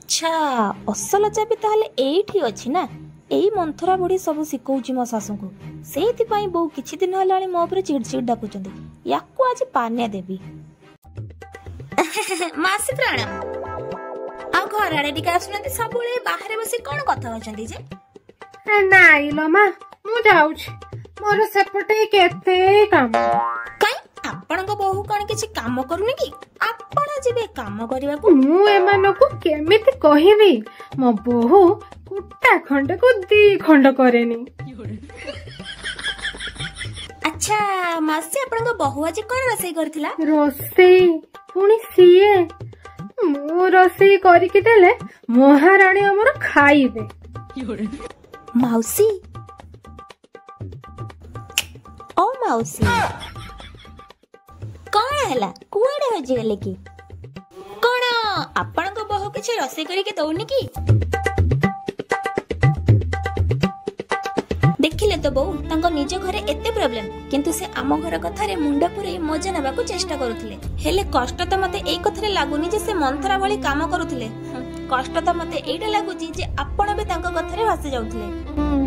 अच्छा असल चाबी ताहले एठी अछि ना। एई मंथरा बुढ़ी सब शिखौची मो सासू को सेइथिपाई बहु किछि दिन हलाणी मो ऊपर चिड़चिड़ डाकुचंदी याकू आज पान्या देबी। मासी प्रणाम। आ घर आड़े टिके आसुनती सबुळे बाहरे बसी कोन कथा होचंदी जे। नाई लो मा मु जाउछि मोर सेपटे केते काम। काई आपणको बहु कोन किछि काम करूनी की आपण जिबे काम करबा को। मु एमानको केमिति कहिबी मो बहु कुटा खंड को दी खंड करेनी। अच्छा मासी आपणको बहु आज कोन रसई करथिला। रोसई पुणी सीए मु रोसई करिकि देले महाराणी हमर खाइबे। मौसी ओ मौसी कौन हैला कुआडे हो जिगले की कोन आपण को बहु किछ रसई करी के दउनी की। देखिले तो बहु तांको निज घरे एते प्रॉब्लम किंतु से आम घर कथारे मुंडा पुरे मजा नेबाकू चेष्टा करूथिले हेले कष्ट तो मते एई कथारे लागुनी जे से मंथरा भली काम करूथिले। कष्ट तो मते एइटा लागुची जे आपण बे तांको कथारे भासी जाउथिले।